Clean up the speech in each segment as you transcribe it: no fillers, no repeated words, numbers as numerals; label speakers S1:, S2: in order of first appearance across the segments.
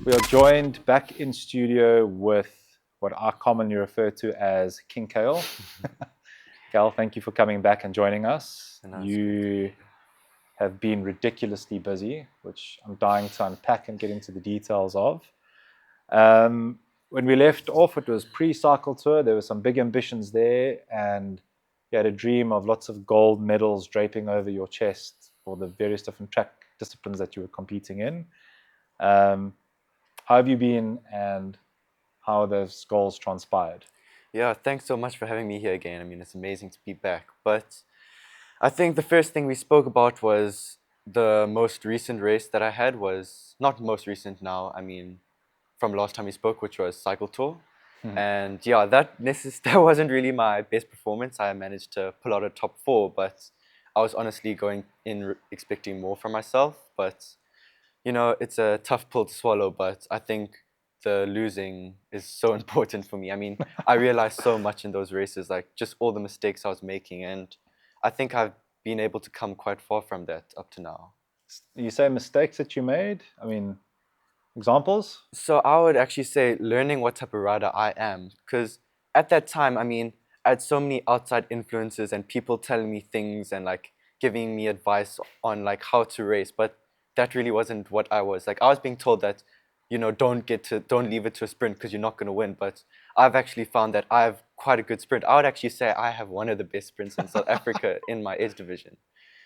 S1: We are joined back in studio with what I commonly refer to as King Kael. Kael, thank you for coming back and joining us. You have been ridiculously busy, which I'm dying to unpack and get into the details of. When we left off, it was pre-cycle tour. There were some big ambitions there, and you had a dream of lots of gold medals draping over your chest for the various different track disciplines that you were competing in. How have you been, and how have those goals transpired?
S2: Yeah, thanks so much for having me here again. I mean, it's amazing to be back. But I think the first thing we spoke about was the most recent race that I had was, not most recent now, I mean, from last time we spoke, which was Cycle Tour. And yeah, that wasn't really my best performance. I managed to pull out a top 4, but I was honestly going in expecting more from myself. But, you know, it's a tough pill to swallow, but I think the losing is so important for me. I mean, I realized so much in those races, like just all the mistakes I was making. And I think I've been able to come quite far from that up to now.
S1: You say mistakes that you made? I mean, examples?
S2: So I would actually say learning what type of rider I am, because at that time, I mean, I had so many outside influences and people telling me things and like giving me advice on like how to race, but that really wasn't what I was. Like I was being told that, you know, don't leave it to a sprint because you're not going to win. But I've actually found that I have quite a good sprint. I would actually say I have one of the best sprints in South Africa in my age division.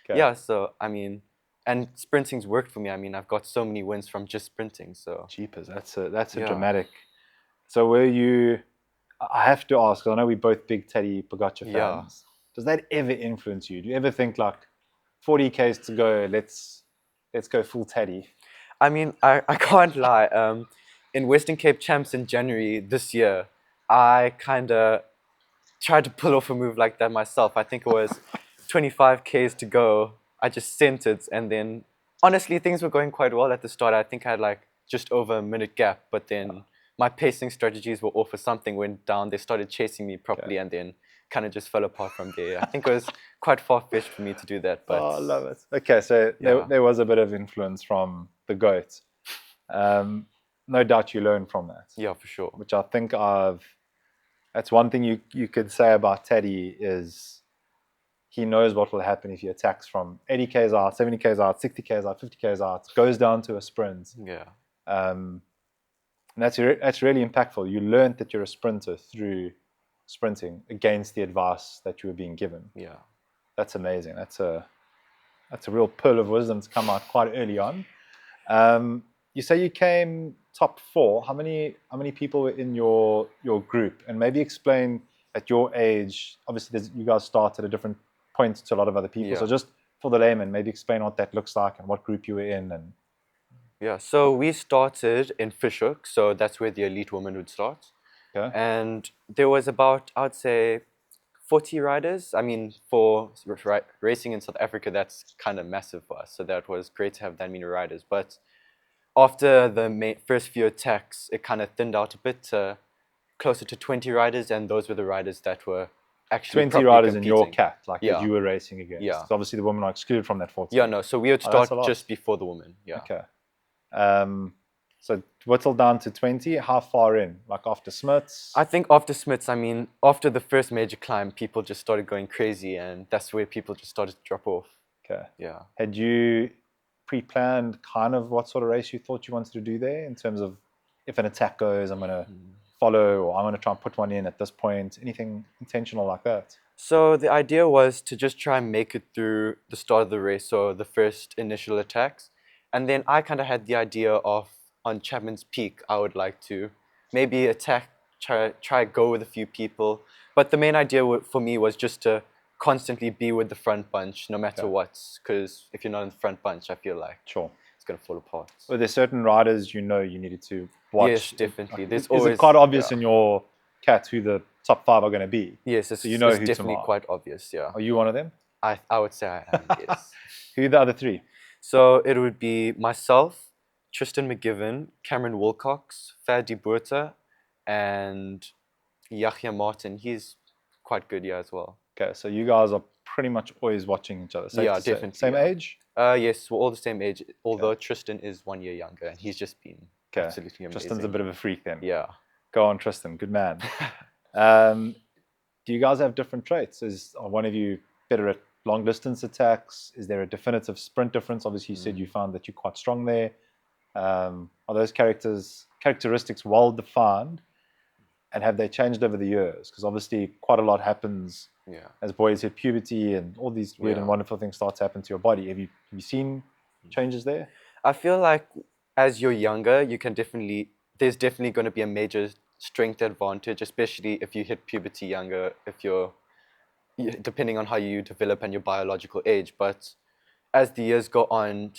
S1: Okay.
S2: Yeah, so I mean, and sprinting's worked for me. I mean, I've got so many wins from just sprinting. So
S1: Jeepers, that's a
S2: Yeah.
S1: dramatic. So were you? I have to ask, 'cause I know we're both big Teddy Pogacar fans.
S2: Yeah.
S1: Does that ever influence you? Do you ever think like 40 Ks to go, let's go full Teddy?
S2: I mean, I can't lie. In Western Cape Champs in January this year, I kind of tried to pull off a move like that myself. I think it was 25 Ks to go. I just sent it, and then honestly, things were going quite well at the start. I think I had like just over a minute gap, but then my pacing strategies were off or something went down. They started chasing me properly, and then kind of just fell apart from there. I think it was quite far-fetched for me to do that, but
S1: Oh, I love it. Okay, so
S2: yeah.
S1: there was a bit of influence from the GOAT. No doubt you learned from that.
S2: Yeah, for sure.
S1: Which I think that's one thing you could say about Teddy is he knows what will happen if he attacks from 80 Ks out, 70 Ks out, 60 Ks out, 50 Ks out, goes down to a sprint.
S2: Yeah.
S1: And that's really impactful. You learned that you're a sprinter through sprinting against the advice that you were being given.
S2: Yeah.
S1: That's amazing. That's a real pearl of wisdom to come out quite early on. You say you came top 4. How many people were in your group? And maybe explain at your age. Obviously, you guys start at a different point to a lot of other people.
S2: Yeah.
S1: So just for the layman, maybe explain what that looks like and what group you were in. And
S2: Yeah, so we started in Fishhook, so that's where the elite woman would start.
S1: okay,
S2: And there was about, I would say, 40 riders. I mean, for racing in South Africa, that's kind of massive for us. So that was great to have that many riders. But after the first few attacks, it kind of thinned out a bit, closer to 20 riders, and those were the riders that were actually
S1: 20 riders in your
S2: competing.
S1: cat, like
S2: Yeah.
S1: that you were racing against.
S2: Yeah.
S1: So obviously the women are excluded from that 40.
S2: Yeah, no, so we would
S1: Oh, that's
S2: start
S1: a lot.
S2: just before the women. Yeah.
S1: Okay. So whittle down to 20. How far in? Like after Smiths?
S2: I think after Smiths, I mean, after the first major climb, people just started going crazy, and that's where people just started to drop off.
S1: Okay.
S2: Yeah.
S1: Had you pre-planned kind of what sort of race you thought you wanted to do there in terms of if an attack goes, I'm going to follow, or I'm going to try and put one in at this point? Anything intentional like that?
S2: So the idea was to just try and make it through the start of the race, so the first initial attacks. And then I kind of had the idea of, on Chapman's Peak, I would like to maybe attack, try go with a few people. But the main idea for me was just to constantly be with the front bunch, no matter what. Because if you're not in the front bunch, I feel like
S1: Sure.
S2: it's going to fall apart.
S1: Were there certain riders you needed to watch?
S2: Yes, definitely. There's
S1: Is
S2: always,
S1: it quite obvious in your cat who the top 5 are going to be?
S2: Yes,
S1: So you know
S2: it's
S1: who
S2: definitely
S1: tomorrow.
S2: quite obvious, yeah.
S1: Are you one of them?
S2: I would say I am, yes.
S1: Who are the other 3?
S2: So it would be myself, Tristan McGiven, Cameron Wilcox, Fadi Burta, and Yahya Martin. He's quite good, yeah, as well.
S1: Okay, so you guys are pretty much always watching each other. Safe
S2: Yeah,
S1: to say.
S2: definitely,
S1: Same
S2: yeah.
S1: age?
S2: Yes, we're all the same age, although Tristan is 1 year younger, and he's just been
S1: Okay.
S2: Absolutely amazing.
S1: Tristan's a bit of a freak then.
S2: Yeah.
S1: Go on, Tristan. Good man. Do you guys have different traits? Are one of you better at long distance attacks? Is there a definitive sprint difference? Obviously, you said you found that you're quite strong there. Are those characteristics well defined, and have they changed over the years? Because obviously, quite a lot happens as boys hit puberty, and all these weird and wonderful things start to happen to your body. Have you seen changes there?
S2: I feel like as you're younger, there's definitely going to be a major strength advantage, especially if you hit puberty younger, depending on how you develop and your biological age. But as the years go on,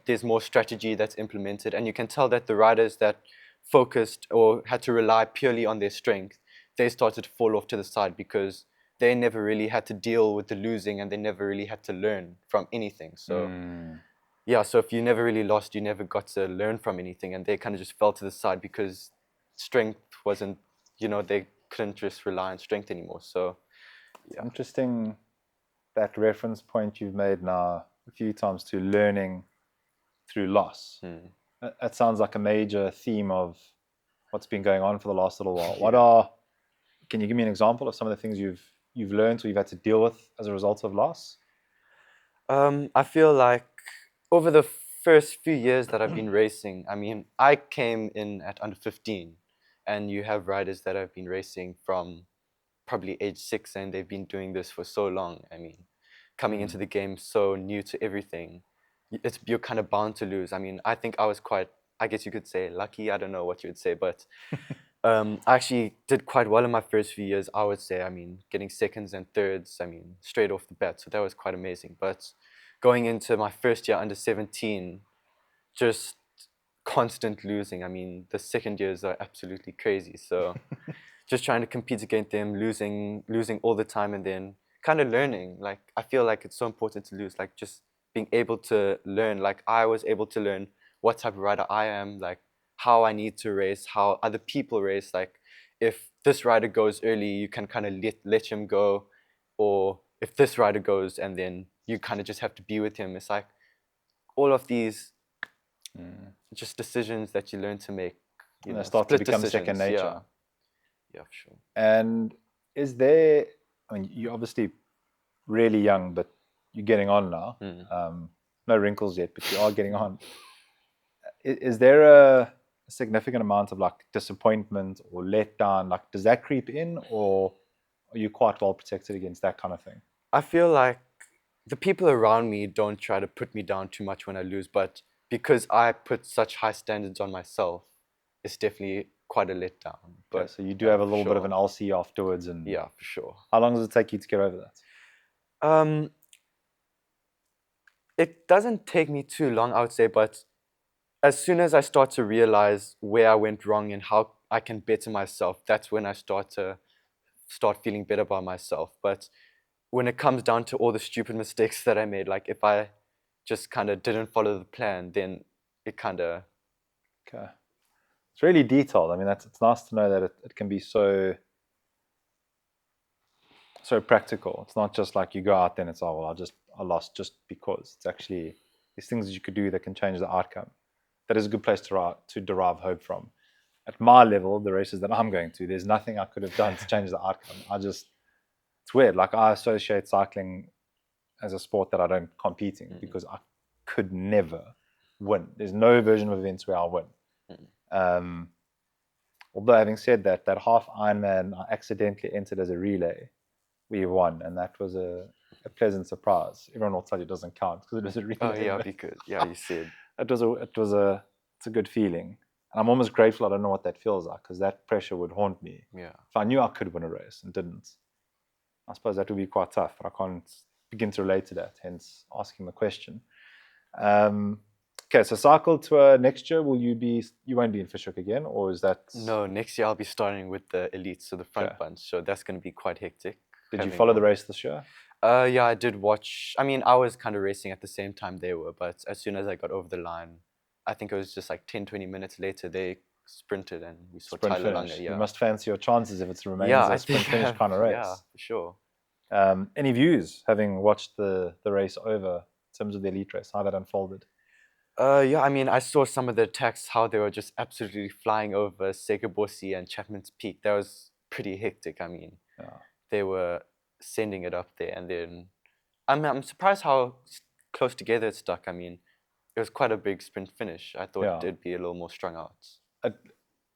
S2: there's more strategy that's implemented, and you can tell that the riders that focused or had to rely purely on their strength, they started to fall off to the side because they never really had to deal with the losing, and they never really had to learn from anything. So yeah, so if you never really lost, you never got to learn from anything, and they kind of just fell to the side because strength wasn't, they couldn't just rely on strength anymore. So
S1: it's interesting that reference point you've made now a few times to learning through loss. That sounds like a major theme of what's been going on for the last little while. Can you give me an example of some of the things you've learned or you've had to deal with as a result of loss?
S2: I feel like over the first few years that I've been racing, I mean, I came in at under 15, and you have riders that have been racing from probably age 6, and they've been doing this for so long. I mean, coming into the game so new to everything, you're kind of bound to lose. I mean, I think I was quite, I guess you could say, lucky. I don't know what you would say, but I actually did quite well in my first few years, I would say. I mean, getting seconds and thirds, I mean, straight off the bat. So that was quite amazing. But going into my first year under 17, just constant losing. I mean, the second years are absolutely crazy. So just trying to compete against them, losing all the time, and then kind of learning. Like, I feel like it's so important to lose, like just being able to learn. Like, I was able to learn what type of rider I am, like how I need to race, how other people race. Like, if this rider goes early, you can kind of let him go, or if this rider goes, and then you kind of just have to be with him. It's like all of these just decisions that you learn to make.
S1: They start to become second nature.
S2: Yeah, for sure.
S1: And is there, I mean, you're obviously really young, but you're getting on now. No wrinkles yet, but you are getting on. Is there a significant amount of like disappointment or letdown? Like, does that creep in, or are you quite well protected against that kind of thing?
S2: I feel like the people around me don't try to put me down too much when I lose, but because I put such high standards on myself, it's definitely quite a letdown. But
S1: okay, so you do have a little bit of an LC afterwards, and
S2: yeah, for sure.
S1: How long does it take you to get over that?
S2: It doesn't take me too long, I would say, but as soon as I start to realize where I went wrong and how I can better myself, that's when I start feeling better about myself. But when it comes down to all the stupid mistakes that I made, like if I just kind of didn't follow the plan, then it kind of...
S1: Okay. It's really detailed. I mean, it's nice to know that it can be so practical. It's not just like you go out there and it's, oh, well, I lost just because. It's actually these things that you could do that can change the outcome. That is a good place to derive hope from. At my level, the races that I'm going to, there's nothing I could have done to change the outcome. It's weird. Like, I associate cycling as a sport that I don't compete in because I could never win. There's no version of events where I'll win. Although having said that half Ironman, I accidentally entered as a relay. We won, and that was a pleasant surprise. Everyone will tell you it doesn't count because it was a relay.
S2: Oh yeah, because you said
S1: it's a good feeling. And I'm almost grateful I don't know what that feels like, because that pressure would haunt me.
S2: Yeah.
S1: If I knew I could win a race and didn't, I suppose that would be quite tough, but I can't begin to relate to that, hence asking the question. Okay, so cycle tour next year, you won't be in Fishhook again, or is that...
S2: No, next year I'll be starting with the elites, so the front bunch, so that's going to be quite hectic.
S1: Did you follow the race this year?
S2: Yeah, I did watch. I mean, I was kind of racing at the same time they were, but as soon as I got over the line, I think it was just like 10-20 minutes later, they sprinted and we saw Tyler Lange. Yeah.
S1: You must fancy your chances if it remains a sprint finish kind of race.
S2: Yeah, for sure.
S1: Any views, having watched the race over, in terms of the elite race, how that unfolded?
S2: Yeah, I mean, I saw some of the attacks, how they were just absolutely flying over Segaborsi and Chapman's Peak. That was pretty hectic. I mean,
S1: Yeah.
S2: they were sending it up there, and then I'm surprised how close together it stuck. I mean, it was quite a big sprint finish. I thought
S1: Yeah.
S2: it'd be a little more strung out.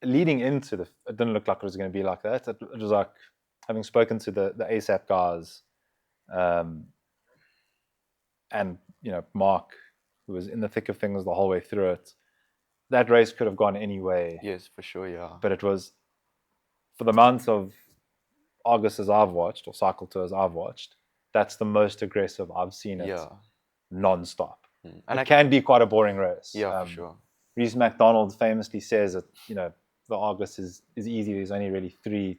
S1: Leading into it didn't look like it was going to be like that. It was like, having spoken to the ASAP guys, and Mark, who was in the thick of things the whole way through it, that race could have gone any way.
S2: Yes, for sure, yeah.
S1: But it was, for the amount of Arguses I've watched, or cycle tours I've watched, that's the most aggressive I've seen it non-stop. And it can be quite a boring race.
S2: Yeah, for sure.
S1: Reese McDonald famously says that, the Argus is easy. There's only really three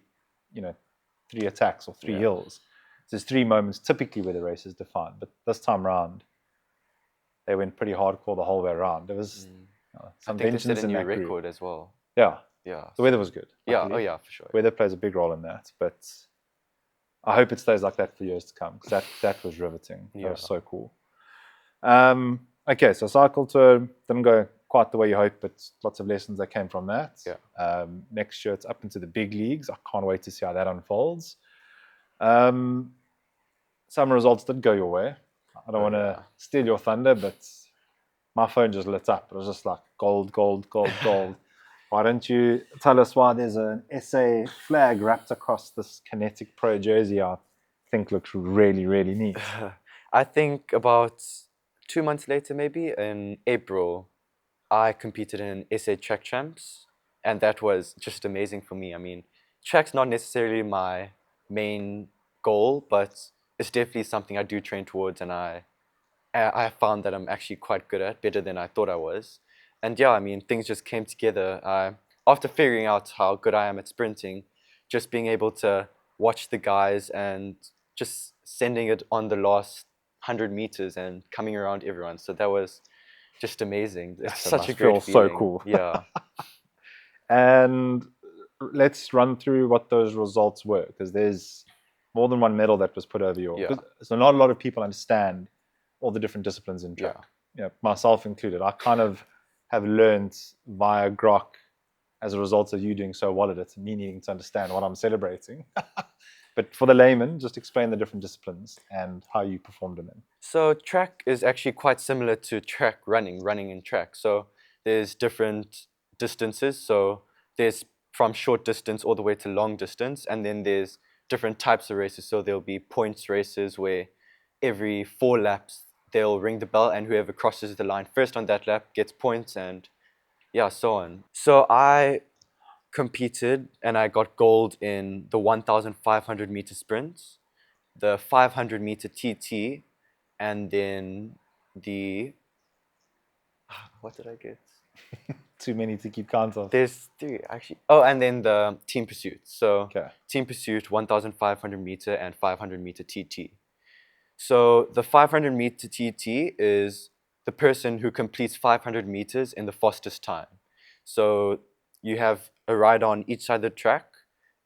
S1: attacks or three hills. So there's 3 moments typically where the race is defined. But this time round, they went pretty hardcore the whole way around. There was some vengeance in that group. I think they set a new record
S2: as well.
S1: Yeah.
S2: Yeah.
S1: The weather was good.
S2: Yeah, oh yeah, for sure.
S1: Weather plays a big role in that. But I hope it stays like that for years to come, because that was riveting. That was so cool. Okay, so cycle tour didn't go quite the way you hoped, but lots of lessons that came from that.
S2: Yeah.
S1: Next year it's up into the big leagues. I can't wait to see how that unfolds. Some results did go your way. I don't want to steal your thunder, but my phone just lit up. It was just like gold, gold, gold, gold. Why don't you tell us why there's an SA flag wrapped across this Kinetic Pro jersey I think looks really, really neat.
S2: I think about 2 months later, maybe, in April, I competed in SA Track Champs, and that was just amazing for me. I mean, track's not necessarily my main goal, but it's definitely something I do train towards, and I found that I'm actually quite good at, better than I thought I was. And yeah, I mean, things just came together. After figuring out how good I am at sprinting, just being able to watch the guys and just sending it on the last 100 meters and coming around everyone. So that was just amazing. It's such a great feeling.
S1: So cool.
S2: Yeah.
S1: And let's run through what those results were, because there's more than one medal that was put over your. So not a lot of people understand all the different disciplines in track. Myself included. I kind of have learned via Grok, as a result of you doing so well at it, me needing to understand what I'm celebrating. But for the layman, just explain the different disciplines and how you performed in them.
S2: So track is actually quite similar to track running in track. So there's different distances. So there's from short distance all the way to long distance. And then there's different types of races. So there'll be points races where every 4 laps, they'll ring the bell, and whoever crosses the line first on that lap gets points, and yeah, so on. So I competed and I got gold in the 1,500 meter sprint, the 500 meter TT, and then the, what did I get?
S1: Too many to keep count of.
S2: There's 3 actually. Oh, and then the team pursuit. So team pursuit, 1,500 meter and 500 meter TT. So the 500 meter TT is the person who completes 500 meters in the fastest time. So you have a rider on each side of the track,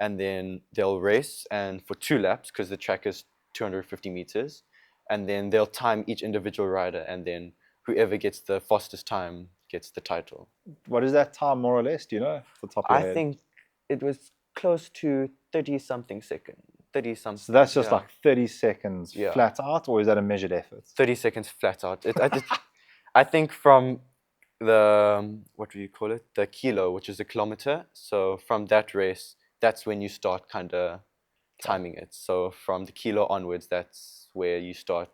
S2: and then they'll race, and for 2 laps, because the track is 250 meters, and then they'll time each individual rider, and then whoever gets the fastest time gets the title.
S1: What is that time, more or less? Do you know? Off the top of your head?
S2: I think it was close to 30-something seconds. 30-something.
S1: So that's just like 30 seconds flat out, or is that a measured effort?
S2: 30 seconds flat out. I think from the, what do you call it? The kilo, which is a kilometer. So from that race, that's when you start kind of timing it. So from the kilo onwards, that's where you start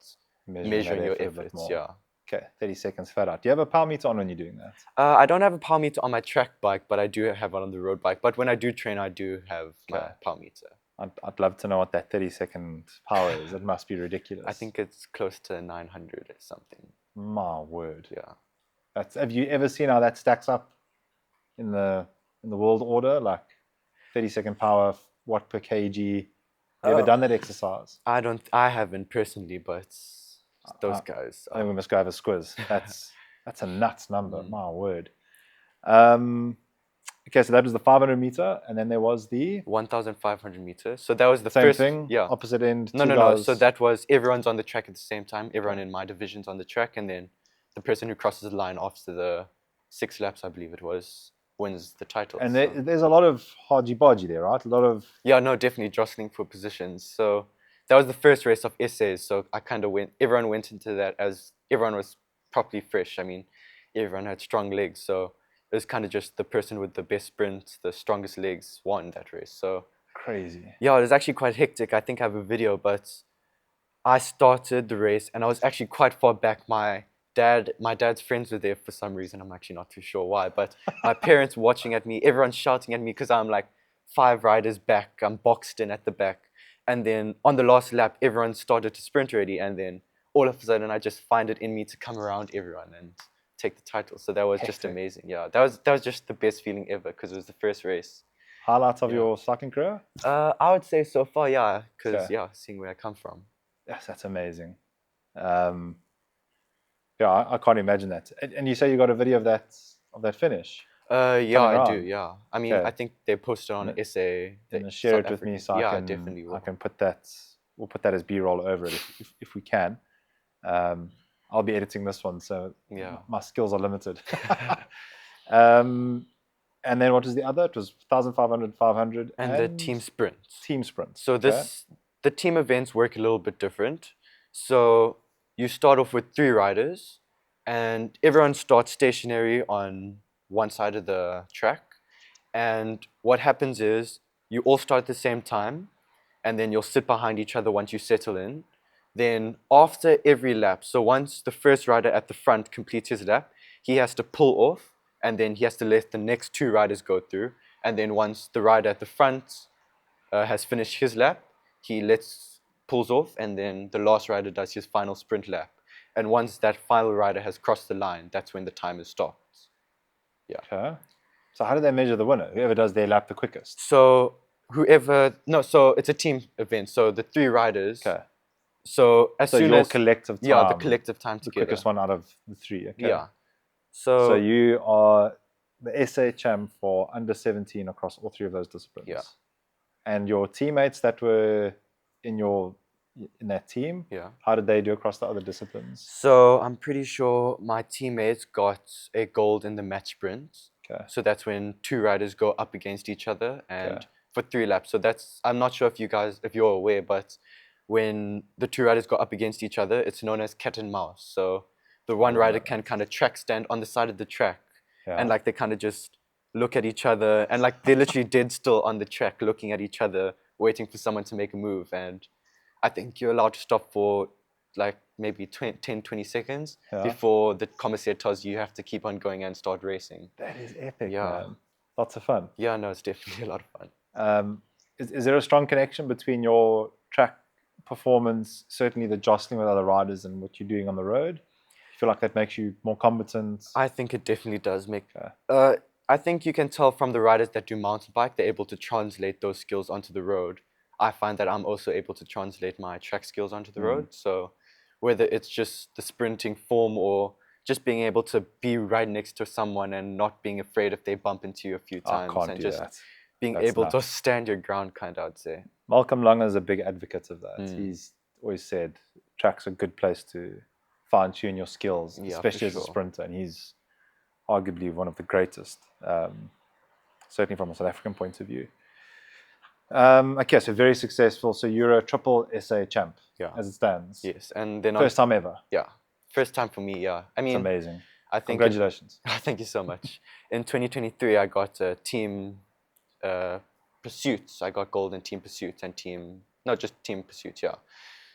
S2: measuring your efforts. Yeah.
S1: Okay, 30 seconds flat out. Do you have a power meter on when you're doing that?
S2: I don't have a power meter on my track bike, but I do have one on the road bike. But when I do train, I do have my power meter.
S1: I'd love to know what that 30-second power is. It must be ridiculous.
S2: I think it's close to 900 or something.
S1: My word.
S2: Yeah.
S1: Have you ever seen how that stacks up in the world order? Like 30-second power, watt per kg. Have you ever done that exercise?
S2: I haven't personally, but those guys.
S1: I think we must go have a squiz. That's a nuts number. My word. Okay, so that was the 500 meter, and then there was the
S2: 1,500 meters. So that was the
S1: same
S2: first
S1: thing.
S2: Yeah.
S1: Opposite end.
S2: No. So that was everyone's on the track at the same time. Everyone in my division's on the track, and then the person who crosses the line after the 6 laps, I believe it was, wins the title.
S1: And
S2: so.
S1: there's a lot of hodgy-bodgy there, right? A lot of...
S2: Yeah, no, definitely jostling for positions. So that was the first race of essays. So I kind of everyone went into that as everyone was properly fresh. I mean, everyone had strong legs. So it was kind of just the person with the best sprint, the strongest legs won that race. So
S1: crazy.
S2: Yeah, it was actually quite hectic. I think I have a video, but I started the race and I was actually quite far back. My dad's friends were there for some reason. I'm actually not too sure why, but my parents watching at me, everyone's shouting at me because I'm like 5 riders back. I'm boxed in at the back. And then on the last lap, everyone started to sprint already. And then all of a sudden, I just find it in me to come around everyone and take the title. So that was just amazing. Yeah, that was just the best feeling ever because it was the first race.
S1: Highlights of your cycling career?
S2: I would say so far, yeah, because seeing where I come from.
S1: Yes, that's amazing. Yeah, I can't imagine that. And you say you got a video of that finish?
S2: Yeah, I do. Yeah, I mean, I think they posted on essay.
S1: Then share it with me so I can
S2: definitely will.
S1: I can put that. We'll put that as B-roll over it if we can. I'll be editing this one, so my skills are limited. And then what was the other? It was 1,500, 500,
S2: and the team sprint.
S1: Team sprint.
S2: So the team events work a little bit different. So you start off with 3 riders, and everyone starts stationary on one side of the track. And what happens is you all start at the same time, and then you'll sit behind each other once you settle in. Then after every lap, so once the first rider at the front completes his lap, he has to pull off, and then he has to let the next 2 riders go through. And then once the rider at the front has finished his lap, he pulls off, and then the last rider does his final sprint lap. And once that final rider has crossed the line, that's when the timer stops. Yeah.
S1: Okay. So how do they measure the winner? Whoever does their lap the quickest?
S2: So so it's a team event. So the 3 riders.
S1: Okay.
S2: So soon as
S1: collective time.
S2: Yeah, the collective time together.
S1: The quickest one out of the 3. Okay.
S2: Yeah.
S1: So you are the SA champ for under 17 across all 3 of those disciplines.
S2: Yeah.
S1: And your teammates that were in that team, how did they do across the other disciplines?
S2: So I'm pretty sure my teammates got a gold in the match sprint.
S1: Okay.
S2: So that's when 2 riders go up against each other and for 3 laps. So I'm not sure if you're aware, but when the 2 riders go up against each other, it's known as cat and mouse. So the one rider can kind of track stand on the side of the track, and like they kind of just look at each other, and like they're literally dead still on the track looking at each other, waiting for someone to make a move. And I think you're allowed to stop for like maybe 10, 20 seconds before the commissaire tells you have to keep on going and start racing.
S1: That is epic, man. Lots of fun.
S2: Yeah, no, it's definitely a lot of fun.
S1: Is there a strong connection between your track performance, certainly the jostling with other riders, and what you're doing on the road? You feel like that makes you more competent?
S2: I think it definitely does make... I think you can tell from the riders that do mountain bike, they're able to translate those skills onto the road. I find that I'm also able to translate my track skills onto the road. So whether it's just the sprinting form or just being able to be right next to someone and not being afraid if they bump into you a few times, and just being able to stand your ground, kind of, I'd say.
S1: Malcolm Langer is a big advocate of that. He's always said track's a good place to fine-tune your skills, especially as a sprinter, and he's arguably one of the greatest, certainly from a South African point of view. Okay, so very successful. So you're a triple SA champ, as it stands.
S2: Yes, and then
S1: first time ever.
S2: Yeah, first time for me. Yeah, I mean,
S1: it's amazing.
S2: I think
S1: congratulations.
S2: Thank you so much. In 2023, I got team pursuits. I got gold in team pursuits and team pursuits. Yeah.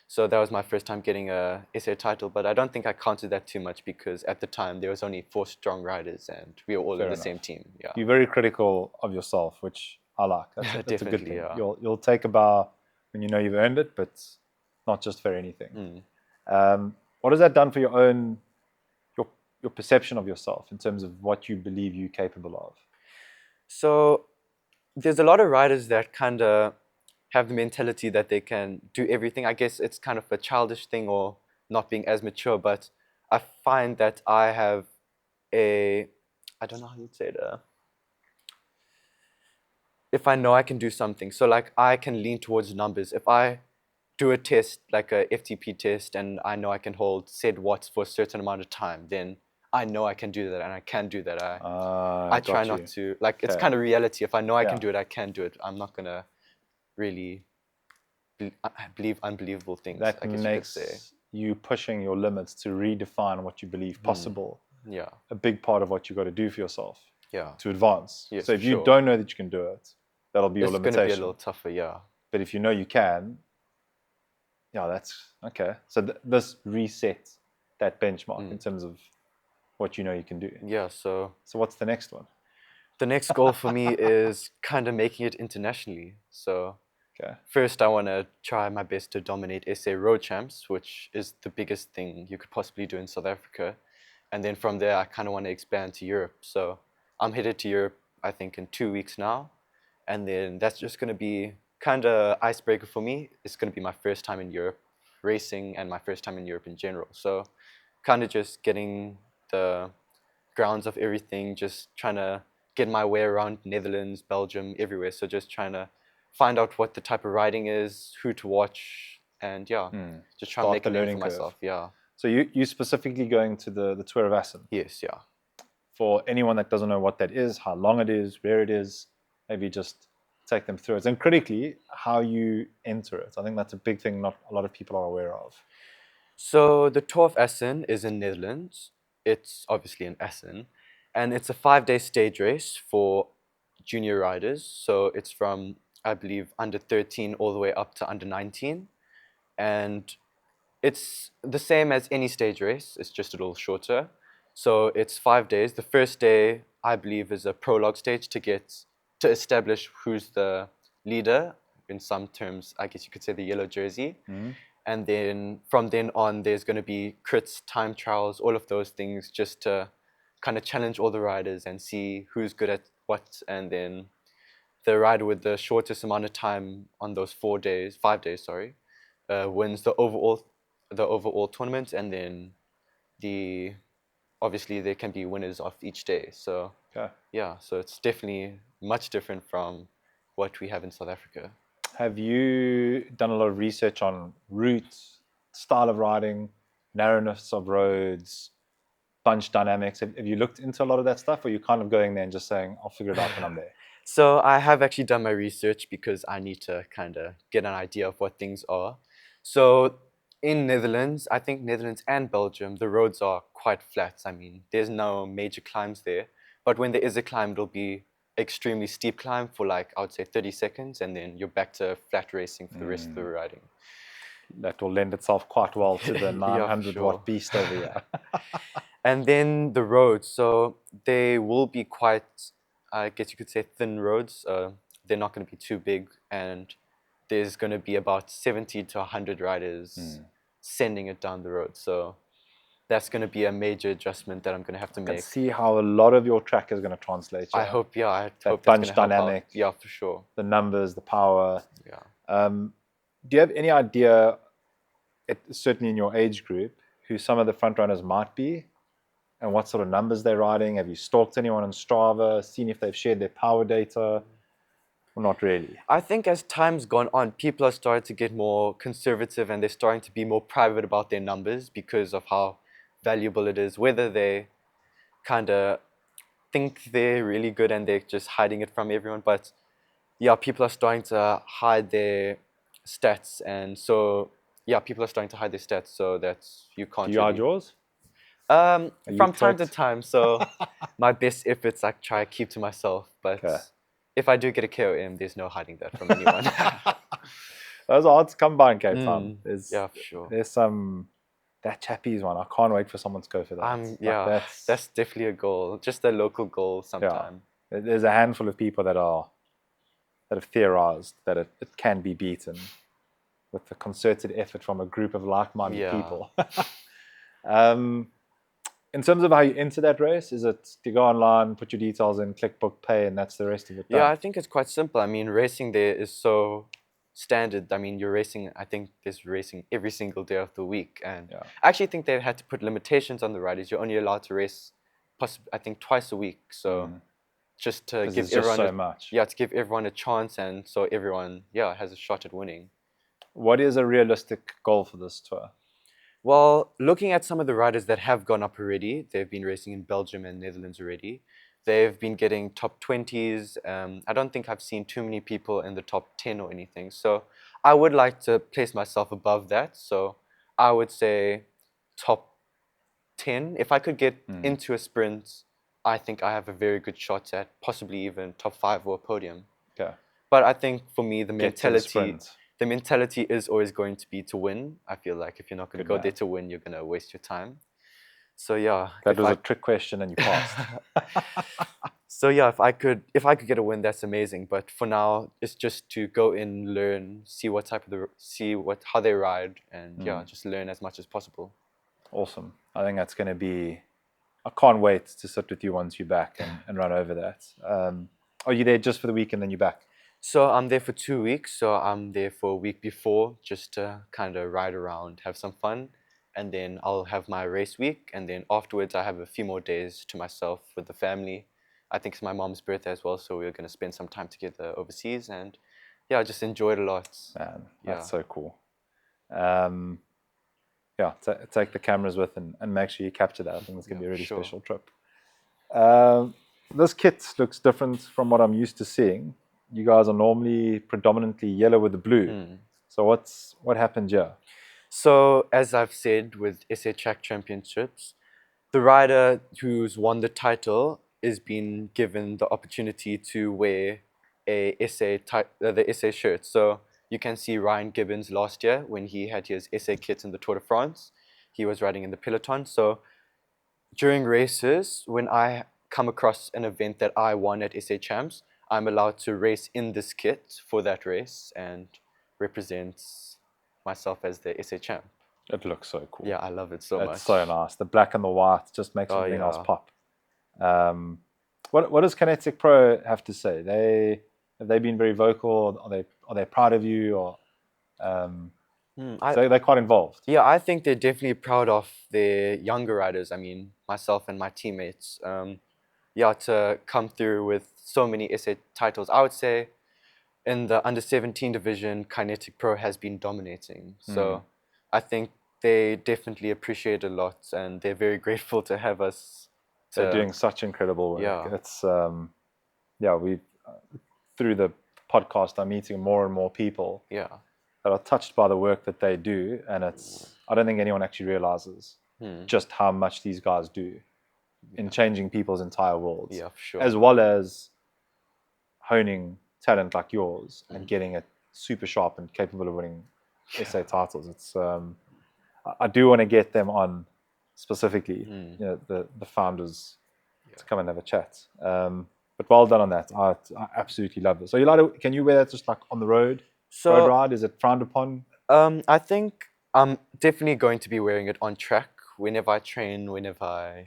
S2: So that was my first time getting a SA title, but I don't think I counted that too much because at the time there was only 4 strong riders and we were all in the same team. Yeah.
S1: You're very critical of yourself, which I like. That's a good thing.
S2: Yeah.
S1: You'll take a bar when you know you've earned it, but not just for anything. What has that done for your own your perception of yourself in terms of what you believe you're capable of?
S2: So there's a lot of riders that kind of have the mentality that they can do everything. I guess it's kind of a childish thing or not being as mature, but I find that I have I don't know how you'd say it, if I know I can do something. So like I can lean towards numbers. If I do a test, like a FTP test, and I know I can hold said watts for a certain amount of time, then I know I can do that, and I can do that. I try
S1: got
S2: not
S1: you.
S2: to, like, it's
S1: Okay.
S2: kind of reality. If I know I can
S1: Yeah.
S2: do it, I can do it. I'm not going to really believe unbelievable things,
S1: That
S2: I guess you could say.
S1: makes you pushing your limits to redefine what you believe possible.
S2: Yeah.
S1: A big part of what you got to do for yourself.
S2: Yeah.
S1: To advance.
S2: Yes,
S1: so if
S2: for
S1: you
S2: sure.
S1: don't know that you can do it, that'll be your
S2: It's going to
S1: limitation.
S2: be a little tougher, yeah.
S1: But if you know you can, yeah, that's okay. So this resets that benchmark in terms of what you know you can do.
S2: Yeah, so
S1: what's the next one?
S2: The next goal for me is kind of making it internationally. So
S1: Okay.
S2: first, I want to try my best to dominate SA Road Champs, which is the biggest thing you could possibly do in South Africa. And then from there, I kind of want to expand to Europe. So I'm headed to Europe, I think, in 2 weeks now. And then that's just going to be kind of icebreaker for me. It's going to be my first time in Europe racing and my first time in Europe in general. So kind of just getting the grounds of everything, just trying to get my way around Netherlands, Belgium, everywhere. So just trying to find out what the type of riding is, who to watch, and yeah, just try to make a name for myself. Yeah.
S1: So you specifically going to the Tour of Assen?
S2: Yes, yeah.
S1: For anyone that doesn't know what that is, how long it is, where it is, maybe just take them through it. And critically, how you enter it. I think that's a big thing not a lot of people are aware of.
S2: So the Tour of Assen is in Netherlands. It's obviously in Assen. And it's a 5-day stage race for junior riders. So it's from, I believe, under 13 all the way up to under 19. And it's the same as any stage race. It's just a little shorter. So it's 5 days. The first day, I believe, is a prologue stage to establish who's the leader. In some terms, I guess you could say the yellow jersey. And then from then on, there's going to be crits, time trials, all of those things, just to kind of challenge all the riders and see who's good at what. And then the rider with the shortest amount of time on those 5 days, wins the overall tournament. And then obviously there can be winners of each day. So yeah, so it's definitely much different from what we have in South Africa.
S1: Have you done a lot of research on routes, style of riding, narrowness of roads, bunch dynamics? Have you looked into a lot of that stuff, or are you kind of going there and just saying, I'll figure it out when I'm there?
S2: So I have actually done my research because I need to kind of get an idea of what things are. So in Netherlands, I think Netherlands and Belgium, the roads are quite flat. I mean, there's no major climbs there. But when there is a climb, it'll be extremely steep climb for like, I would say 30 seconds, and then you're back to flat racing for the rest of the riding.
S1: That will lend itself quite well to the 900-watt beast over here.
S2: And then the roads, so they will be quite, I guess you could say, thin roads. They're not going to be too big, and there's going to be about 70 to 100 riders sending it down the road. So that's going to be a major adjustment that I'm going to have to make.
S1: I can see how a lot of your track is going to translate.
S2: I hope, yeah. I hope
S1: bunch
S2: that's going to
S1: dynamic.
S2: Help out. Yeah, for sure.
S1: The numbers, the power.
S2: Yeah.
S1: Do you have any idea, certainly in your age group, who some of the front runners might be? And what sort of numbers they're riding? Have you stalked anyone on Strava, seen if they've shared their power data? Or not really?
S2: I think as time's gone on, people are starting to get more conservative, and they're starting to be more private about their numbers because of how valuable it is, whether they kind of think they're really good and they're just hiding it from everyone. But yeah, people are starting to hide their stats, and so yeah, people are starting to hide their stats so that you can't.
S1: Do you hide yours?
S2: From time to time. So my best efforts I try to keep to myself, but if I do get a KOM, there's no hiding that from anyone.
S1: Those are hard to come by in Cape Town.
S2: Yeah, for sure.
S1: There's that Chappies one. I can't wait for someone to go for that.
S2: Yeah, that's definitely a goal. Just a local goal sometime.
S1: Yeah. There's a handful of people that have theorized that it can be beaten with the concerted effort from a group of like-minded people. In terms of how you enter that race, is it to go online, put your details in, click book, pay, and that's the rest of it done?
S2: Yeah, I think it's quite simple. I mean, racing there is so standard. I mean, I think there's racing every single day of the week. And I actually think they've had to put limitations on the riders. You're only allowed to race, I think, twice a week. So just to give everyone
S1: to give
S2: everyone a chance, and so everyone, has a shot at winning.
S1: What is a realistic goal for this tour?
S2: Well, looking at some of the riders that have gone up already, they've been racing in Belgium and Netherlands already. They've been getting top 20s. I don't think I've seen too many people in the top 10 or anything. So I would like to place myself above that. So I would say top 10. If I could get into a sprint, I think I have a very good shot at possibly even top 5 or a podium.
S1: Okay.
S2: But I think for me, the
S1: Get to the
S2: mentality
S1: sprint.
S2: the mentality is always going to be to win. I feel like if you're not going to
S1: Good
S2: go
S1: man.
S2: there to win, you're going to waste your time. So yeah,
S1: That was a trick question and you passed.
S2: so yeah, if I could get a win, that's amazing. But for now, it's just to go in, learn, see how they ride, and yeah, just learn as much as possible.
S1: Awesome. I think that's going to be. I can't wait to sit with you once you're back and run over that. Are you there just for the week and then you're back?
S2: So I'm there for 2 weeks. So I'm there for a week before just to kind of ride around, have some fun. And then I'll have my race week. And then afterwards, I have a few more days to myself with the family. I think it's my mom's birthday as well. So we're going to spend some time together overseas. And yeah, just enjoy it a lot.
S1: Man, that's so cool. Yeah, take the cameras with and make sure you capture that. I think it's going to be a really special trip. This kit looks different from what I'm used to seeing. You guys are normally predominantly yellow with the blue. So what happened here?
S2: So as I've said with SA Track Championships, the rider who's won the title is being given the opportunity to wear the SA shirt. So you can see Ryan Gibbons last year when he had his SA kit in the Tour de France. He was riding in the peloton. So during races, when I come across an event that I won at SA Champs, I'm allowed to race in this kit for that race and represent myself as the SA champ.
S1: It looks so cool.
S2: Yeah, I love it so much.
S1: It's so nice. The black and the white just makes everything else pop. What does Kinetic Pro have to say? Have they been very vocal? Are they proud of you? Or so they're quite involved.
S2: Yeah, I think they're definitely proud of their younger riders. I mean, myself and my teammates. Yeah, to come through with so many SA titles. I would say in the under-17 division, Kinetic Pro has been dominating. So I think they definitely appreciate it a lot, and they're very grateful to have us.
S1: They're doing such incredible work.
S2: Yeah.
S1: It's we through the podcast, I'm meeting more and more people.
S2: Yeah.
S1: That are touched by the work that they do, and I don't think anyone actually realizes just how much these guys do in changing people's entire worlds.
S2: Yeah, for sure.
S1: As well as honing talent like yours and getting it super sharp and capable of winning SA titles. It's I do want to get them on specifically, the founders to come and have a chat. But well done on that. I absolutely love this. So can you wear that just like on the road? Road ride? Is it frowned upon?
S2: I think I'm definitely going to be wearing it on track whenever I train, whenever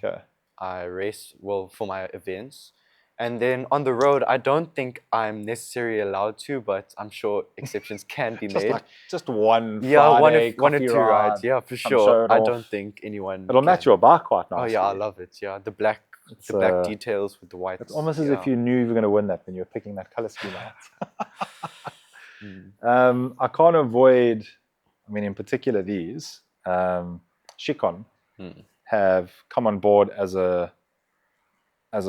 S2: I race, for my events. And then on the road, I don't think I'm necessarily allowed to, but I'm sure exceptions can be made.
S1: Just one Friday,
S2: one or two rides. Yeah, for sure. I don't think anyone...
S1: It'll match your bike quite nicely.
S2: Oh yeah, I love it. Yeah, the black details with the white.
S1: It's almost as if you knew you were going to win that when you were picking that color scheme out. I can't avoid, in particular these, Shikon have come on board as a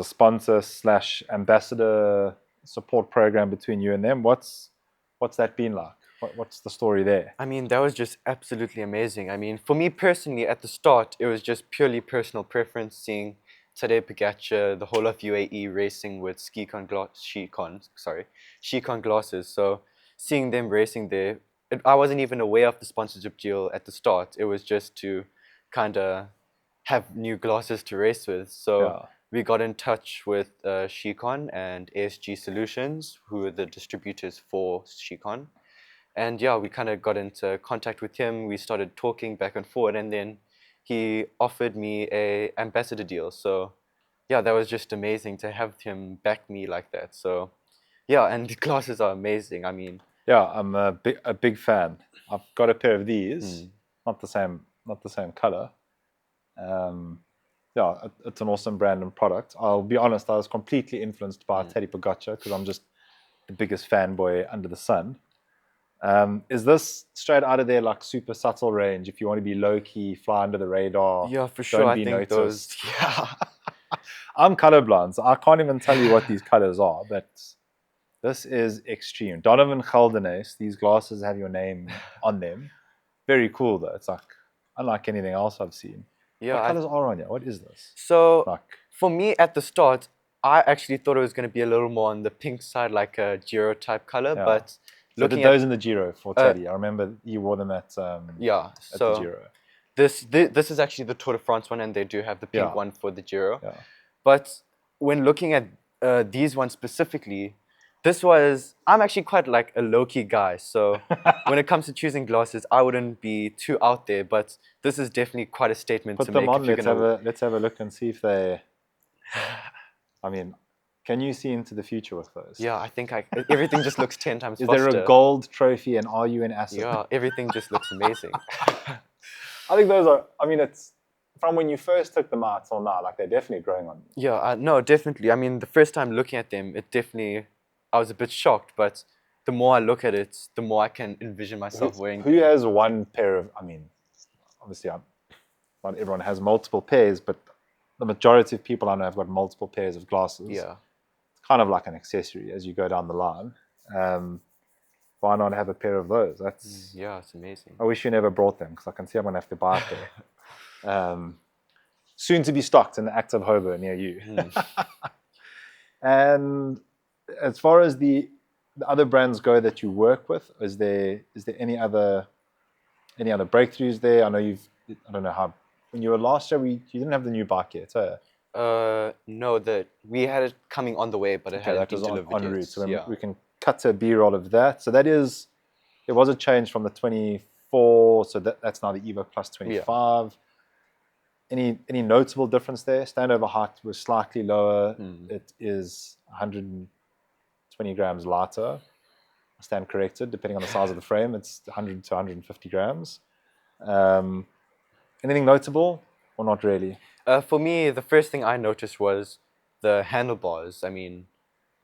S1: sponsor / ambassador support program between you and them. What's that been like? What's the story there?
S2: That was just absolutely amazing. For me personally, at the start, it was just purely personal preference, seeing Tadej Pogacar, the whole of UAE racing with Shikon glasses. So seeing them racing there, I wasn't even aware of the sponsorship deal at the start. It was just to kind of have new glasses to race with. So we got in touch with Shikon and ASG Solutions, who are the distributors for Shikon. And yeah, we kind of got into contact with him. We started talking back and forth, and then he offered me a ambassador deal. So yeah, that was just amazing to have him back me like that. So yeah, and the glasses are amazing.
S1: Yeah, I'm a big fan. I've got a pair of these, not the same color. Yeah, it's an awesome brand and product. I'll be honest, I was completely influenced by Tadej Pogacar because I'm just the biggest fanboy under the sun. Is this straight out of their like super subtle range? If you want to be low key, fly under the radar,
S2: Yeah, for sure.
S1: don't
S2: I
S1: be
S2: think
S1: noticed.
S2: those. Yeah.
S1: I'm colorblind, so I can't even tell you what these colors are, but this is extreme. Donovan Geldenes, these glasses have your name on them. Very cool though. It's like unlike anything else I've seen.
S2: Yeah.
S1: What colors are on here? What is this?
S2: So
S1: Like,
S2: for me at the start, I actually thought it was going to be a little more on the pink side, like a Giro type color.
S1: Yeah.
S2: But
S1: so
S2: looking
S1: those
S2: at
S1: in the Giro for Teddy. I remember you wore them at
S2: yeah,
S1: at the
S2: so
S1: Giro.
S2: this is actually the Tour de France one, and they do have the pink
S1: Yeah.
S2: one for the Giro.
S1: Yeah.
S2: But when looking at these ones specifically, I'm actually quite like a low-key guy. So when it comes to choosing glasses, I wouldn't be too out there. But this is definitely quite a statement
S1: Put
S2: to
S1: them
S2: make.
S1: on.
S2: If you're
S1: Let's have a look and see if they. I mean, can you see into the future with those?
S2: Yeah, I think everything just looks 10 times
S1: Is
S2: faster.
S1: there a gold trophy and are you in Assen?
S2: Yeah, everything just looks amazing.
S1: I think those are, I mean, it's from when you first took them out till now, like they're definitely growing on you.
S2: Yeah, no, definitely. I mean, the first time looking at them, I was a bit shocked, but the more I look at it, the more I can envision myself wearing
S1: Who
S2: them.
S1: has one pair of, I mean, obviously not everyone has multiple pairs, but the majority of people I know have got multiple pairs of glasses.
S2: Yeah.
S1: It's kind of like an accessory as you go down the line. Why not have a pair of those? That's
S2: Yeah, it's amazing.
S1: I wish you never brought them because I can see I'm going to have to buy a pair. Soon to be stocked in the Active Hobo near you. And as far as the other brands go that you work with, is there any other breakthroughs there? I know I don't know how, when you were last year, you didn't have the new bike yet, so
S2: No, we had it coming on the way, but it hadn't been delivered
S1: en
S2: yet.
S1: route. So
S2: Yeah.
S1: we can cut to a B-roll of that. So there was a change from the 24, so that's now the Evo Plus 25. Any notable difference there? Standover height was slightly lower. It is 120 grams lighter. I stand corrected, depending on the size of the frame. It's 100 to 150 grams. Anything notable or not really?
S2: For me, the first thing I noticed was the handlebars. I mean,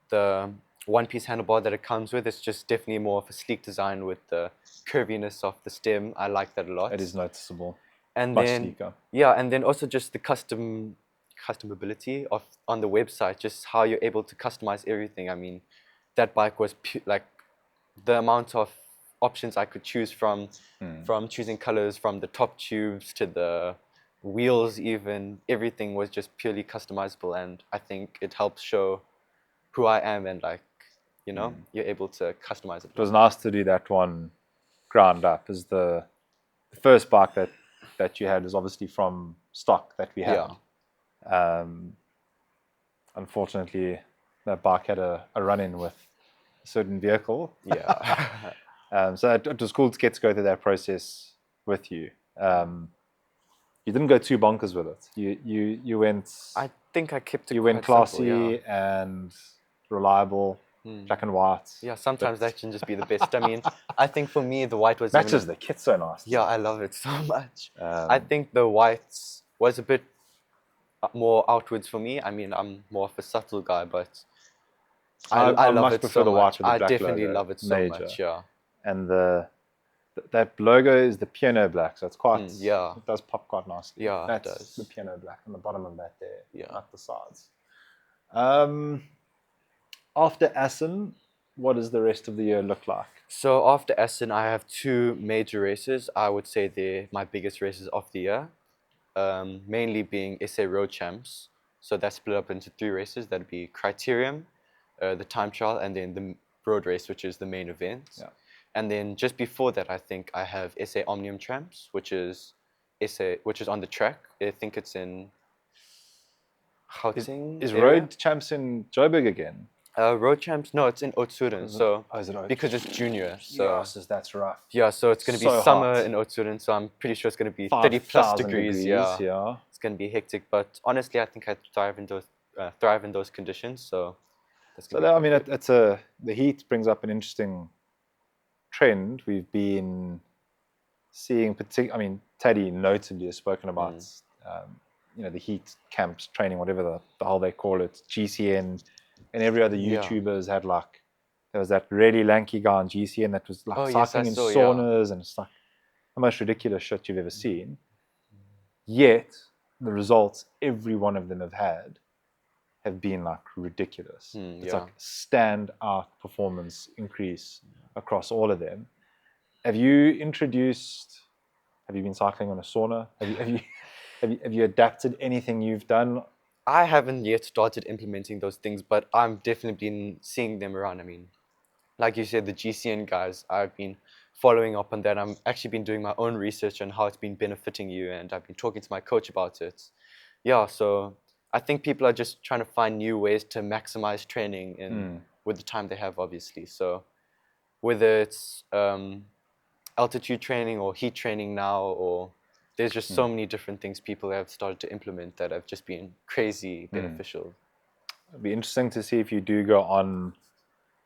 S2: the one-piece handlebar that it comes with, it's just definitely more of a sleek design with the curviness of the stem. I like that a lot.
S1: It is noticeable.
S2: And
S1: Much
S2: then,
S1: sleeker.
S2: yeah, and then also just the customability on the website, just how you're able to customize everything. I mean, that bike was like the amount of options I could choose from choosing colors, from the top tubes to the wheels, even everything was just purely customizable, and I think it helps show who I am, and like, you're able to customize it.
S1: It was nice to do that one ground up. Is the first bike that you had is obviously from stock that we had.
S2: Yeah.
S1: Unfortunately, that bike had a run-in with a certain vehicle.
S2: Yeah.
S1: So it was cool to get to go through that process with you. You didn't go too bonkers with it. You went.
S2: I think I kept it.
S1: You went classy
S2: simple, yeah.
S1: and reliable, black and white.
S2: Yeah, sometimes that can just be the best. I mean, I think for me the white was
S1: matches the kit so nice.
S2: Yeah, I love it so much. I think the white was a bit more outwards for me. I mean, I'm more of a subtle guy, but I love it so much. I definitely love it so much. Yeah.
S1: And that logo is the piano black, so it's quite.
S2: Yeah.
S1: It does pop quite nicely.
S2: Yeah,
S1: that's
S2: it does.
S1: The piano black on the bottom of that there.
S2: Yeah.
S1: Not the sides. After Assen, what does the rest of the year look like?
S2: So after Assen, I have two major races. I would say they're my biggest races of the year. Mainly being SA Road Champs. So that's split up into three races. That'd be Criterium, the time trial, and then the road race, which is the main event.
S1: Yeah.
S2: And then just before that, I think I have SA Omnium Champs, which is on the track. I think it's in Gauteng.
S1: Is Road Champs in Joburg again?
S2: Road Champs, no, it's in Oudtshoorn.
S1: Is it Oudtshoorn?
S2: Because it's junior. So
S1: yes, that's rough.
S2: Yeah, so it's going to be
S1: So
S2: summer
S1: hot.
S2: in Oudtshoorn, so I'm pretty sure it's going to be 30 plus degrees.
S1: Yeah.
S2: It's going to be hectic, but honestly, I think I thrive in those conditions. So that's
S1: So I mean, the heat brings up an interesting trend. We've been seeing Teddy notably has spoken about the heat camps training, whatever the hell they call it, GCN, and every other YouTuber has had there was that really lanky guy on GCN that was like cycling in saunas, and it's like the most ridiculous shit you've ever seen. Yet the results every one of them have been like ridiculous. It's like standout performance increase across all of them. Have you been cycling on a sauna? Have you adapted anything you've done?
S2: I haven't yet started implementing those things, but I'm definitely been seeing them around. I mean, like you said, the GCN guys, I've been following up on that. I've actually been doing my own research on how it's been benefiting you, and I've been talking to my coach about it. Yeah, so I think people are just trying to find new ways to maximize training with the time they have, obviously. So whether it's altitude training or heat training now, or there's just so many different things people have started to implement that have just been crazy beneficial.
S1: It'd be interesting to see if you do go on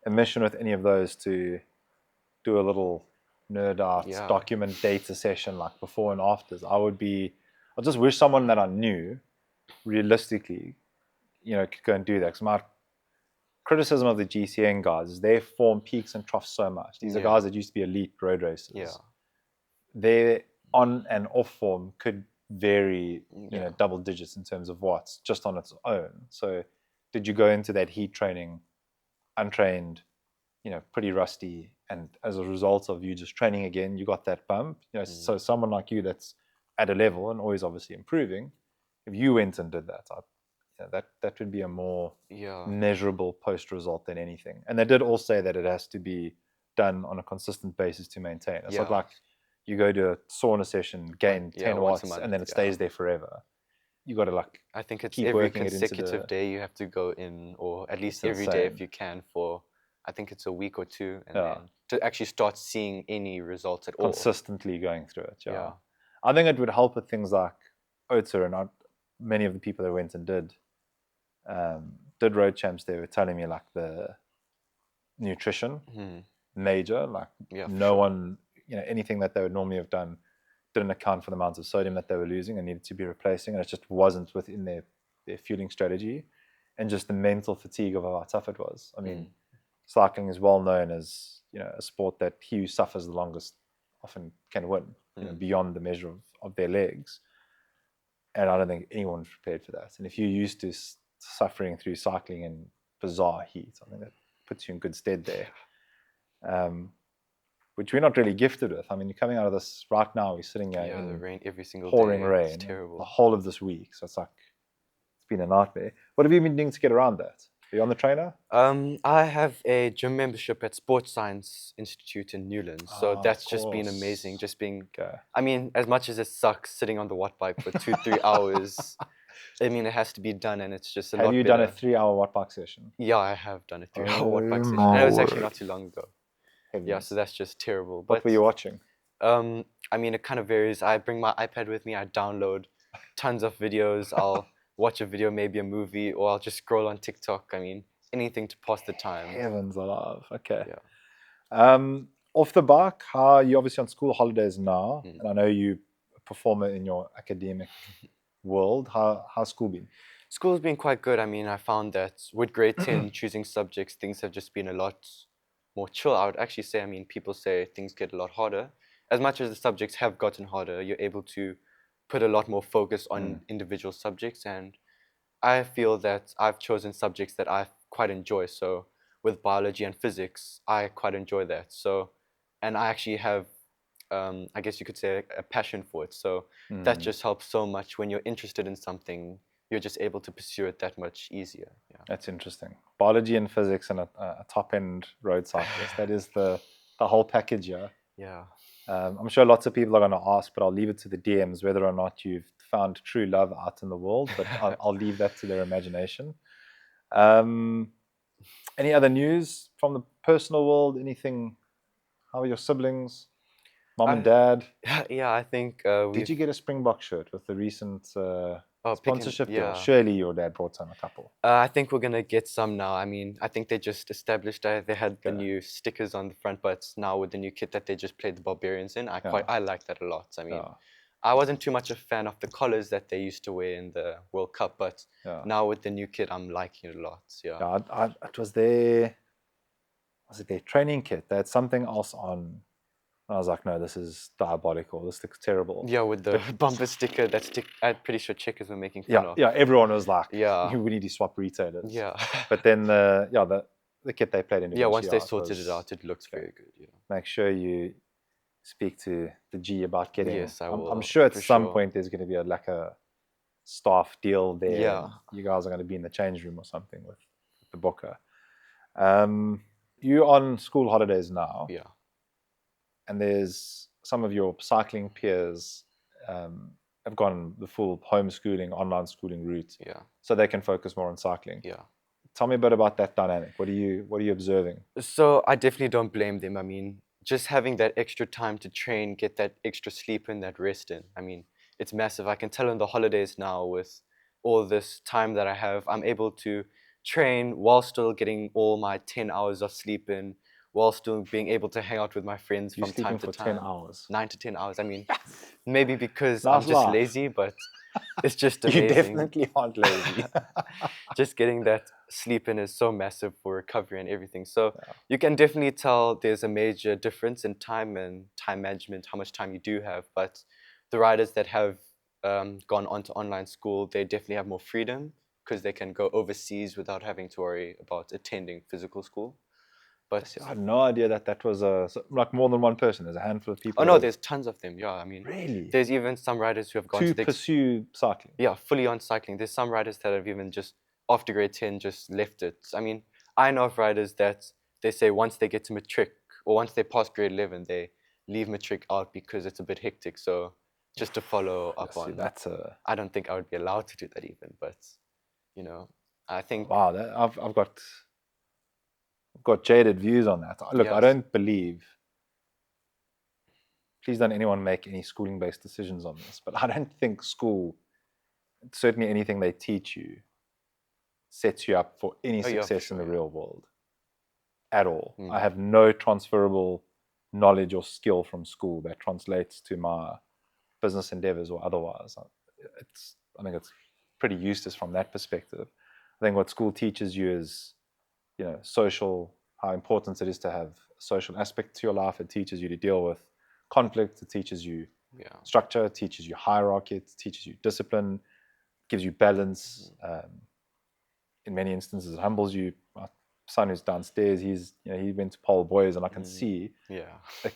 S1: a mission with any of those to do a little nerd out document data session like before and afters. I just wish someone that I knew realistically, could go and do that. Because my criticism of the GCN guys is they form peaks and troughs so much. These are guys that used to be elite road racers.
S2: Yeah.
S1: Their on and off form could vary, double digits in terms of watts just on its own. So did you go into that heat training untrained, pretty rusty, and as a result of you just training again, you got that bump? So someone like you that's at a level and always obviously improving, if you went and did that, that would be a more measurable post result than anything. And they did all say that it has to be done on a consistent basis to maintain. It's not like you go to a sauna session, gain 10 watts, and then it stays there forever. You got to
S2: I think it's
S1: keep
S2: every
S1: working
S2: consecutive day you have to go in, or at least every day if you can, for I think it's a week or two, and then to actually start seeing any results at all.
S1: Consistently going through it. Yeah. I think it would help with things like OTA, and many of the people that went and did road champs, they were telling me like the nutrition major, like no one, anything that they would normally have done didn't account for the amounts of sodium that they were losing and needed to be replacing, and it just wasn't within their fueling strategy, and just the mental fatigue of how tough it was. I mean, cycling is well known as a sport that he who suffers the longest often can win, beyond the measure of their legs, and I don't think anyone's prepared for that. And if you're used to suffering through cycling in bizarre heat, I think that puts you in good stead there. Which we're not really gifted with. I mean, you're coming out of this right now. We're sitting here in
S2: the rain every single
S1: pouring
S2: day.
S1: rain,
S2: it's terrible.
S1: The whole of this week. So it's been a nightmare. What have you been doing to get around that? Are you on the trainer?
S2: I have a gym membership at Sports Science Institute in Newlands. So that's just been amazing. Just being, I mean, as much as it sucks sitting on the watt bike for 2-3 hours, I mean, it has to be done, and it's just a lot better.
S1: Have you done a 3-hour watt bike session?
S2: Yeah, I have done a 3-hour watt bike session. And it was actually not too long ago. Yeah, so that's just terrible.
S1: What were you watching?
S2: I mean, it kind of varies. I bring my iPad with me. I download tons of videos. I'll watch a video, maybe a movie, or I'll just scroll on TikTok. I mean, anything to pass the time.
S1: Heavens alive. Okay. Yeah. Off the bike, you're obviously on school holidays now, and I know you're a performer in your academic world. How's school been?
S2: School's been quite good. I mean, I found that with grade 10, choosing subjects, things have just been a lot more chill. I would actually say, I mean, people say things get a lot harder. As much as the subjects have gotten harder, you're able to put a lot more focus on individual subjects, and I feel that I've chosen subjects that I quite enjoy. So with biology and physics, I quite enjoy that. So, and I actually have, I guess you could say, a passion for it. So that just helps so much. When you're interested in something, you're just able to pursue it that much easier. Yeah.
S1: That's interesting. Biology and physics and a top-end road cyclist. That is the whole package, yeah?
S2: Yeah.
S1: I'm sure lots of people are going to ask, but I'll leave it to the DMs whether or not you've found true love out in the world, but I'll leave that to their imagination. Any other news from the personal world? Anything? How are your siblings? Mom and dad?
S2: Yeah, I think...
S1: Did you get a Springbok shirt with the recent sponsorship deal?
S2: Yeah.
S1: Surely your dad brought some, a couple.
S2: I think we're going to get some now. I mean, I think they just established they had the new stickers on the front, but now with the new kit that they just played the Barbarians in, I like that a lot. I mean, I wasn't too much a fan of the collars that they used to wear in the World Cup, but now with the new kit, I'm liking it a lot. Yeah.
S1: It was their was it their training kit? They had something else on. And I was like, no, this is diabolical. This looks terrible.
S2: Yeah, with the bumper sticker I'm pretty sure checkers were making fun of.
S1: Yeah, everyone was like,
S2: Yeah.
S1: we need to swap retailers.
S2: Yeah.
S1: But then the kit they played in
S2: Yeah, once
S1: eventually
S2: they sorted it out, it looks very good. Yeah.
S1: Make sure you speak to the G about getting.
S2: Yes, I will.
S1: I'm sure at some
S2: sure.
S1: point there's going to be a staff deal there.
S2: Yeah.
S1: You guys are going to be in the change room or something with the booker. You're on school holidays now.
S2: Yeah.
S1: And there's some of your cycling peers have gone the full homeschooling, online schooling route.
S2: Yeah.
S1: So they can focus more on cycling.
S2: Yeah.
S1: Tell me a bit about that dynamic. What are you observing?
S2: So I definitely don't blame them. I mean, just having that extra time to train, get that extra sleep in, that rest in. I mean, it's massive. I can tell in the holidays now with all this time that I have, I'm able to train while still getting all my 10 hours of sleep in, while still being able to hang out with my friends
S1: You're
S2: from time to
S1: for
S2: time.
S1: 10 hours.
S2: 9 to 10 hours. I mean, maybe because
S1: Nice
S2: I'm just
S1: laugh.
S2: lazy, but it's just amazing.
S1: You definitely aren't lazy.
S2: Just getting that sleep in is so massive for recovery and everything. So you can definitely tell there's a major difference in time and time management, how much time you do have. But the riders that have gone on to online school, they definitely have more freedom because they can go overseas without having to worry about attending physical school. But
S1: I had no idea that was like more than one person. There's a handful of people.
S2: Oh no, there's tons of them. Yeah, I mean,
S1: really,
S2: there's even some riders who have gone to
S1: pursue cycling.
S2: Yeah, fully on cycling. There's some riders that have even just after grade 10 just left it. I mean, I know of riders that they say once they get to matric or once they pass grade 11, they leave matric out because it's a bit hectic. So just to follow up on
S1: that's
S2: I don't think I would be allowed to do that even, but you know, I think
S1: wow, I've got jaded views on that. Look, yes. I don't believe. Please don't anyone make any schooling-based decisions on this, but I don't think school, certainly anything they teach you, sets you up for any success in the real world at all. I have no transferable knowledge or skill from school that translates to my business endeavors or otherwise. I think it's pretty useless from that perspective. I think what school teaches you is, social, how important it is to have a social aspect to your life. It teaches you to deal with conflict. It teaches you structure. It teaches you hierarchy. It teaches you discipline. It gives you balance. In many instances, it humbles you. My son who's downstairs, he went to Pole Boys, and I can see a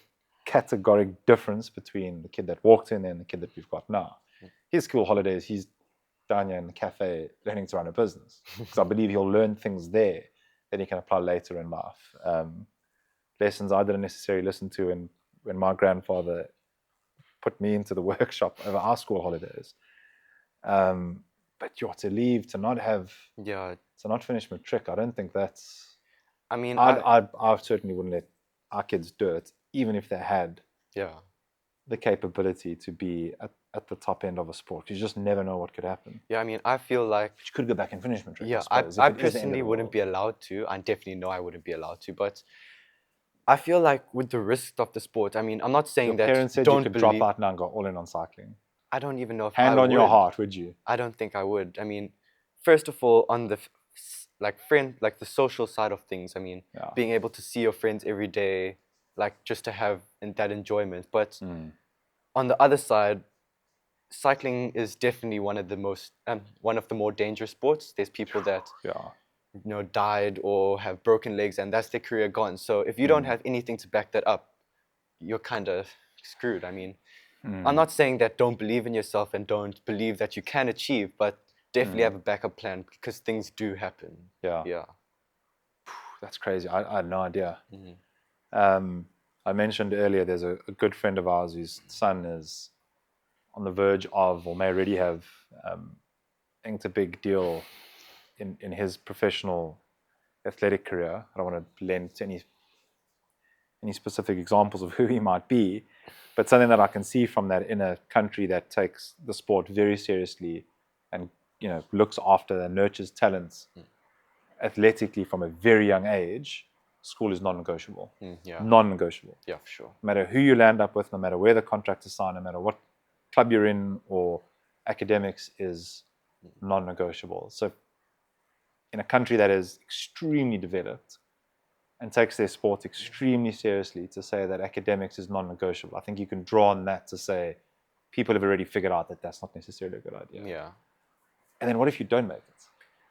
S1: categoric difference between the kid that walked in and the kid that we've got now. His school holidays, he's down here in the cafe learning to run a business, because I believe he'll learn things there that he can apply later in life. Lessons I didn't necessarily listen to when my grandfather put me into the workshop over our school holidays. But to leave, to not have, to not finish matric, I don't think that's.
S2: I mean,
S1: I certainly wouldn't let our kids do it, even if they had the capability to be at the top end of a sport. You just never know what could happen.
S2: Yeah, I mean, I feel like
S1: you could go back and finish matric.
S2: Yeah, I personally wouldn't be allowed to. I definitely know I wouldn't be allowed to. But I feel like with the risk of the sport, I mean, I'm not saying that
S1: parents said you could drop out now and go all in on cycling.
S2: I don't even know if
S1: Hand on your heart, would you?
S2: I don't think I would. I mean, first of all, on the the social side of things, I mean, being able to see your friends every day, just to have that enjoyment. But on the other side, cycling is definitely one of the more dangerous sports. There's people that died or have broken legs, and that's their career gone. So if you don't have anything to back that up, you're kind of screwed. I mean, I'm not saying that don't believe in yourself and don't believe that you can achieve, but definitely have a backup plan, because things do happen. Yeah.
S1: That's crazy. I had no idea. I mentioned earlier there's a good friend of ours whose son is on the verge of, or may already have, inked a big deal in his professional athletic career. I don't want to lend to any specific examples of who he might be, but something that I can see from that in a country that takes the sport very seriously and looks after and nurtures talents athletically from a very young age. School is non-negotiable. Non-negotiable.
S2: Yeah, for sure.
S1: No matter who you land up with, no matter where the contract is signed, no matter what club you're in, or academics is non-negotiable. So in a country that is extremely developed, and takes their sport extremely seriously to say that academics is non-negotiable. I think you can draw on that to say people have already figured out that that's not necessarily a good idea.
S2: Yeah.
S1: And then what if you don't make it?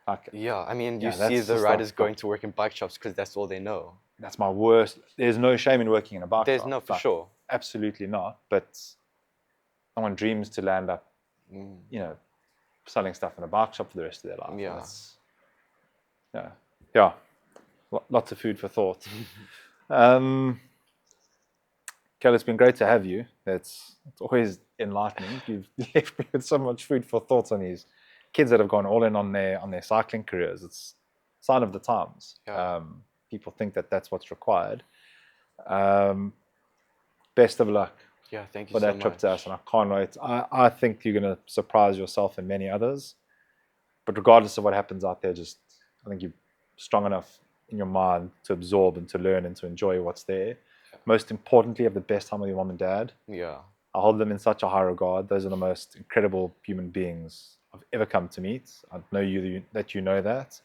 S1: Like,
S2: Yeah, I mean, you
S1: yeah,
S2: see
S1: that's
S2: the
S1: just
S2: riders
S1: like-
S2: going to work in bike shops because that's all they know.
S1: that's my worst. There's no shame in working in a bike
S2: There's
S1: shop.
S2: no, for
S1: Like,
S2: sure.
S1: absolutely not. But someone dreams to land up,
S2: Mm.
S1: you know, selling stuff in a bike shop for the rest of their life.
S2: Yeah.
S1: That's, yeah. Lots of food for thought. Kael, it's been great to have you. It's always enlightening. You've left me with so much food for thought on these kids that have gone all in on their cycling careers. It's a sign of the times.
S2: Yeah.
S1: People think that that's what's required. Best of luck
S2: Yeah, thank you
S1: for
S2: so
S1: that trip
S2: much.
S1: to Assen. I can't wait. I think you're going to surprise yourself and many others. But regardless of what happens out there, I think you're strong enough in your mind to absorb and to learn and to enjoy what's there.
S2: Yeah.
S1: Most importantly, have the best time with your mom and dad.
S2: Yeah.
S1: I hold them in such a high regard. Those are the most incredible human beings I've ever come to meet. I know that you know that.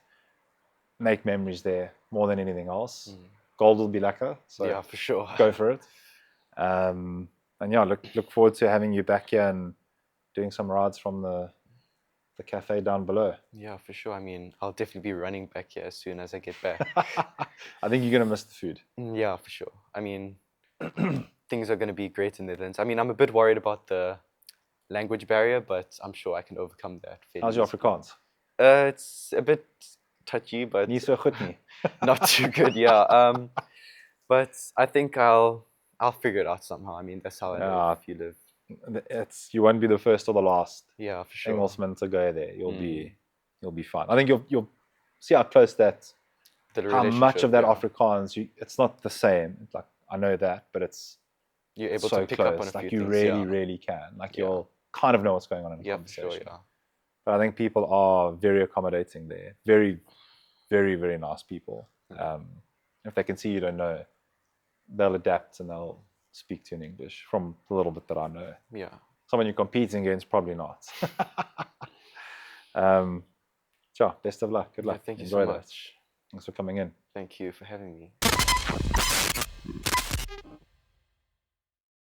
S1: Make memories there more than anything else. Gold will be lekker, so
S2: Yeah, for sure.
S1: go for it. And yeah, look forward to having you back here and doing some rides from the cafe down below.
S2: Yeah, for sure. I mean, I'll definitely be running back here as soon as I get back.
S1: I think you're going to miss the food.
S2: Yeah, for sure. I mean, things are going to be great in the Netherlands. I mean, I'm a bit worried about the language barrier, but I'm sure I can overcome that.
S1: How's your Afrikaans?
S2: It's a bit touchy, but
S1: Nie so goed nie.
S2: not too good, yeah. But I think I'll figure it out somehow. I mean, that's how I live. If you live.
S1: You won't be the first or the last
S2: Yeah, for sure.
S1: Englisman to go there. You'll be fine. I think you'll see how close how much of that Afrikaans. It's not the same. It's like, I know that, but
S2: you're able
S1: so
S2: to pick
S1: close.
S2: up on a few
S1: like
S2: things.
S1: You really can. Like you'll kind of know what's going on in the conversation.
S2: For sure, yeah.
S1: But I think people are very accommodating there. Very, very, very nice people. If they can see you don't know, they'll adapt and they'll speak to you in English from the little bit that I know.
S2: Yeah.
S1: Someone you're competing against, probably not. Sure, best of luck. Good luck.
S2: Thank you
S1: Enjoy
S2: so
S1: that.
S2: much.
S1: Thanks for coming in.
S2: Thank you for having me.